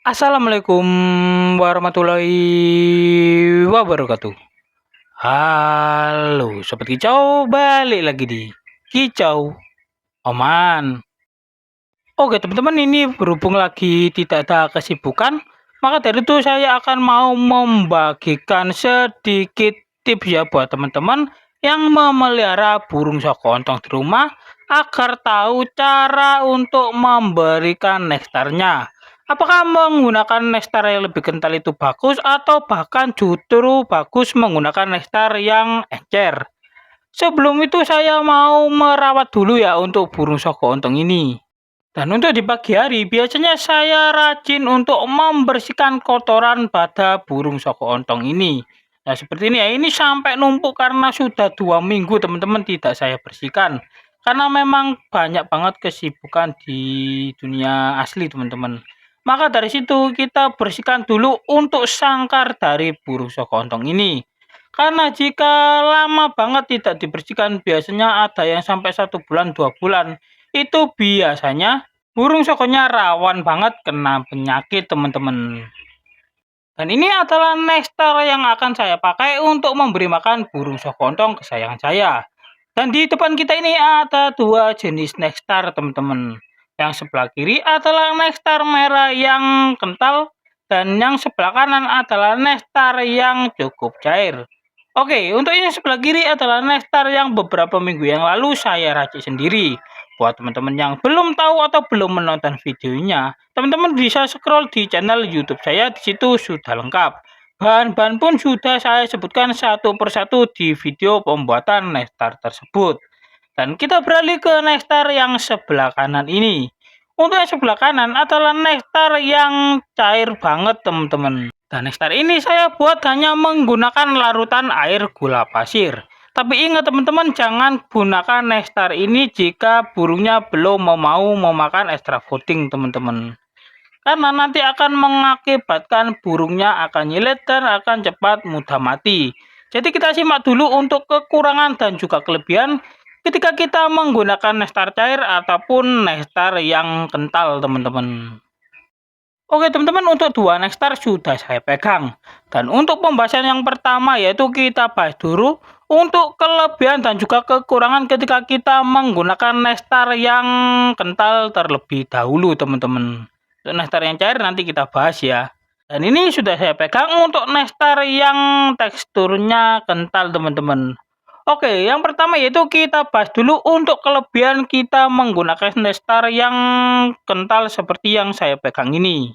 Assalamualaikum warahmatullahi wabarakatuh. Halo sobat kicau, balik lagi di Kicau Oman. Oke teman-teman, ini berhubung lagi tidak ada kesibukan, maka dari itu saya akan mau membagikan sedikit tips ya buat teman-teman yang memelihara burung sokontong di rumah agar tahu cara untuk memberikan nekstarnya. Apakah menggunakan nekstar yang lebih kental itu bagus atau bahkan justru bagus menggunakan nekstar yang encer? Sebelum itu saya mau merawat dulu ya untuk burung sokontong ini. Dan untuk di pagi hari, biasanya saya rajin untuk membersihkan kotoran pada burung soko ontong ini. Nah, seperti ini ya, ini sampai numpuk karena sudah 2 minggu teman-teman tidak saya bersihkan. Karena memang banyak banget kesibukan di dunia asli teman-teman. Maka dari situ kita bersihkan dulu untuk sangkar dari burung soko ontong ini. Karena jika lama banget tidak dibersihkan, biasanya ada yang sampai 1 bulan, 2 bulan, itu biasanya burung sokonya rawan banget kena penyakit teman-teman. Dan ini adalah nekstar yang akan saya pakai untuk memberi makan burung sokontong kesayangan saya. Dan di depan kita ini ada 2 jenis nekstar teman-teman. Yang sebelah kiri adalah nekstar merah yang kental dan yang sebelah kanan adalah nekstar yang cukup cair. Oke, untuk ini sebelah kiri adalah nekstar yang beberapa minggu yang lalu saya racik sendiri. Buat teman-teman yang belum tahu atau belum menonton videonya, teman-teman bisa scroll di channel YouTube saya, di situ sudah lengkap. Bahan-bahan pun sudah saya sebutkan satu persatu di video pembuatan nekstar tersebut. Dan kita beralih ke nekstar yang sebelah kanan ini. Untuk yang sebelah kanan adalah nekstar yang cair banget teman-teman. Dan nekstar ini saya buat hanya menggunakan larutan air gula pasir. Tapi ingat teman-teman, jangan gunakan nekstar ini jika burungnya belum mau memakan extra fooding teman-teman. Karena nanti akan mengakibatkan burungnya akan nyilet dan akan cepat mudah mati. Jadi kita simak dulu untuk kekurangan dan juga kelebihan ketika kita menggunakan nekstar cair ataupun nekstar yang kental teman-teman. Oke teman-teman, untuk 2 nekstar sudah saya pegang. Dan untuk pembahasan yang pertama yaitu kita bahas dulu untuk kelebihan dan juga kekurangan ketika kita menggunakan nekstar yang kental terlebih dahulu teman-teman. Untuk nekstar yang cair nanti kita bahas ya. Dan ini sudah saya pegang untuk nekstar yang teksturnya kental teman-teman. Oke, yang pertama yaitu kita bahas dulu untuk kelebihan kita menggunakan nekstar yang kental seperti yang saya pegang ini.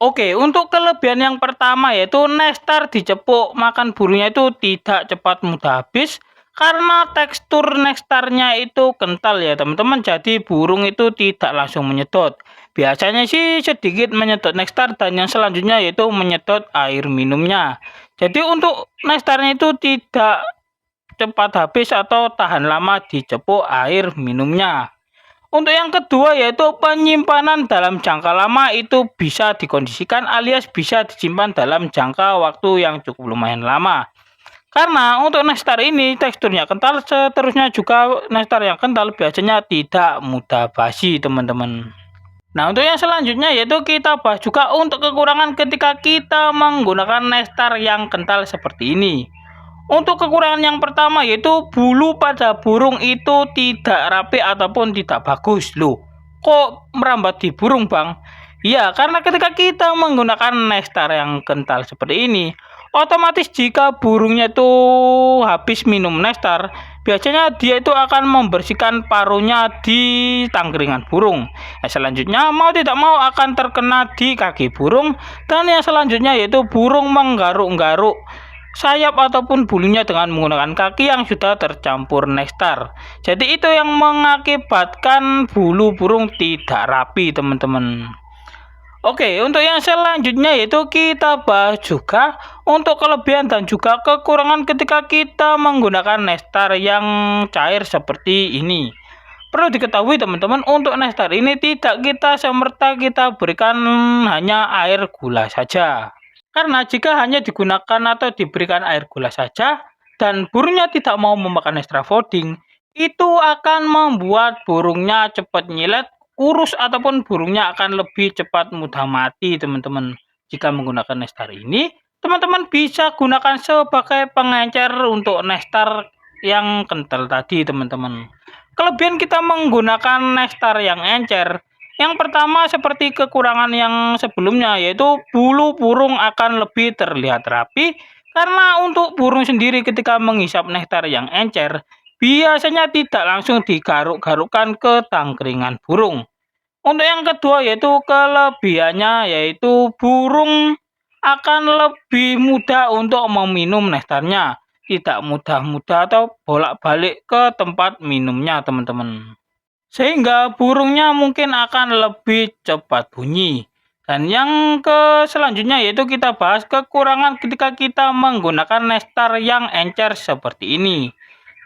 Oke, untuk kelebihan yang pertama yaitu nekstar dicepuk makan burungnya itu tidak cepat mudah habis karena tekstur nekstarnya itu kental ya teman-teman, jadi burung itu tidak langsung menyedot. Biasanya sih sedikit menyedot nekstar dan yang selanjutnya yaitu menyedot air minumnya. Jadi untuk nekstarnya itu tidak cepat habis atau tahan lama dicepuk air minumnya. Untuk yang kedua yaitu penyimpanan dalam jangka lama itu bisa dikondisikan alias bisa disimpan dalam jangka waktu yang cukup lumayan lama. Karena untuk nekstar ini teksturnya kental, seterusnya juga nekstar yang kental biasanya tidak mudah basi teman-teman. Nah untuk yang selanjutnya yaitu kita bahas juga untuk kekurangan ketika kita menggunakan nekstar yang kental seperti ini. Untuk kekurangan yang pertama yaitu bulu pada burung itu tidak rapi ataupun tidak bagus. Loh, kok merambat di burung bang? Ya, karena ketika kita menggunakan nekstar yang kental seperti ini, otomatis jika burungnya itu habis minum nekstar, biasanya dia itu akan membersihkan paruhnya di tangkringan burung. Selanjutnya mau tidak mau akan terkena di kaki burung, dan yang selanjutnya yaitu burung menggaruk-garuk sayap ataupun bulunya dengan menggunakan kaki yang sudah tercampur nekstar. Jadi itu yang mengakibatkan bulu burung tidak rapi teman-teman. Oke, untuk yang selanjutnya yaitu kita bahas juga untuk kelebihan dan juga kekurangan ketika kita menggunakan nekstar yang cair seperti ini. Perlu diketahui teman-teman, untuk nekstar ini tidak kita semerta kita berikan hanya air gula saja. Karena jika hanya digunakan atau diberikan air gula saja dan burungnya tidak mau memakan extra fooding, itu akan membuat burungnya cepat nyilet kurus ataupun burungnya akan lebih cepat mudah mati teman-teman. Jika menggunakan nestar ini, teman-teman bisa gunakan sebagai pengencer untuk nestar yang kental tadi teman-teman. Kelebihan kita menggunakan nestar yang encer, yang pertama seperti kekurangan yang sebelumnya, yaitu bulu burung akan lebih terlihat rapi, karena untuk burung sendiri ketika menghisap nektar yang encer, biasanya tidak langsung digaruk-garukkan ke tangkringan burung. Untuk yang kedua yaitu kelebihannya, yaitu burung akan lebih mudah untuk meminum nektarnya, tidak mudah-mudah atau bolak-balik ke tempat minumnya teman-teman. Sehingga burungnya mungkin akan lebih cepat bunyi. Dan yang selanjutnya yaitu kita bahas kekurangan ketika kita menggunakan nestar yang encer seperti ini.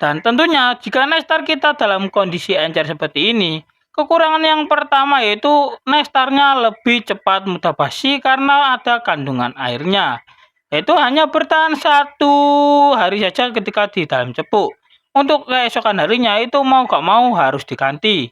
Dan tentunya jika nestar kita dalam kondisi encer seperti ini, kekurangan yang pertama yaitu nestarnya lebih cepat mudah basi karena ada kandungan airnya. Yaitu hanya bertahan 1 hari saja ketika di dalam cepuk. Untuk keesokan harinya itu mau gak mau harus diganti.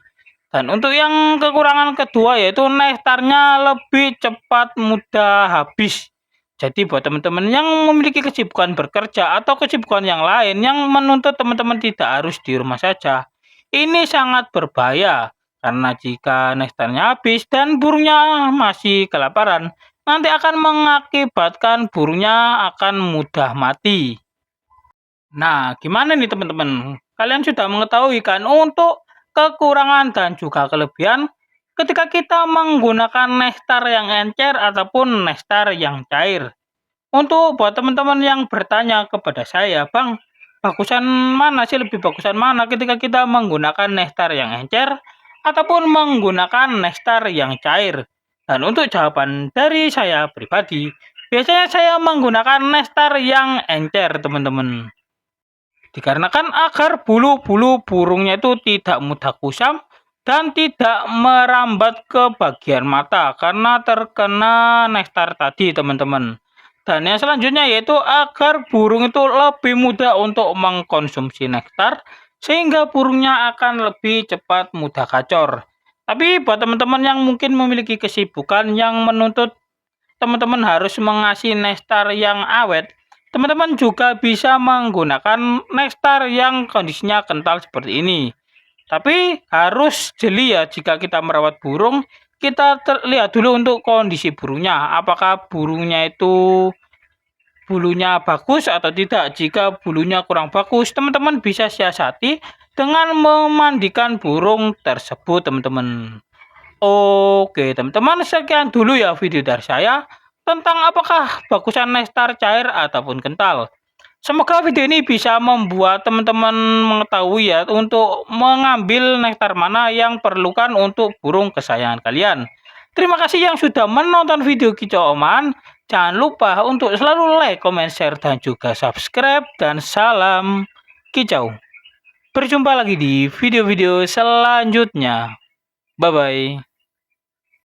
Dan untuk yang kekurangan kedua yaitu nektarnya lebih cepat mudah habis. Jadi buat teman-teman yang memiliki kesibukan bekerja atau kesibukan yang lain yang menuntut teman-teman tidak harus di rumah saja, ini sangat berbahaya. Karena jika nektarnya habis dan burungnya masih kelaparan, nanti akan mengakibatkan burungnya akan mudah mati. Nah, gimana nih teman-teman? Kalian sudah mengetahui kan untuk kekurangan dan juga kelebihan ketika kita menggunakan nektar yang encer ataupun nektar yang cair. Untuk buat teman-teman yang bertanya kepada saya, Bang, bagusan mana sih, lebih bagusan mana ketika kita menggunakan nektar yang encer ataupun menggunakan nektar yang cair? Dan untuk jawaban dari saya pribadi, biasanya saya menggunakan nektar yang encer, teman-teman. Dikarenakan agar bulu-bulu burungnya itu tidak mudah kusam dan tidak merambat ke bagian mata karena terkena nektar tadi teman-teman. Dan yang selanjutnya yaitu agar burung itu lebih mudah untuk mengkonsumsi nektar sehingga burungnya akan lebih cepat mudah kacor. Tapi buat teman-teman yang mungkin memiliki kesibukan yang menuntut teman-teman harus mengasih nektar yang awet, teman-teman juga bisa menggunakan nektar yang kondisinya kental seperti ini. Tapi harus jeli ya, jika kita merawat burung, kita lihat dulu untuk kondisi burungnya. Apakah burungnya itu bulunya bagus atau tidak. Jika bulunya kurang bagus, teman-teman bisa siasati dengan memandikan burung tersebut, teman-teman. Oke, teman-teman, sekian dulu ya video dari saya tentang apakah bagusan nektar cair ataupun kental. Semoga video ini bisa membuat teman-teman mengetahui ya untuk mengambil nektar mana yang perlukan untuk burung kesayangan kalian. Terima kasih yang sudah menonton video Kicau Oman. Jangan lupa untuk selalu like, comment, share, dan juga subscribe. Dan salam kicau. Berjumpa lagi di video-video selanjutnya. Bye-bye.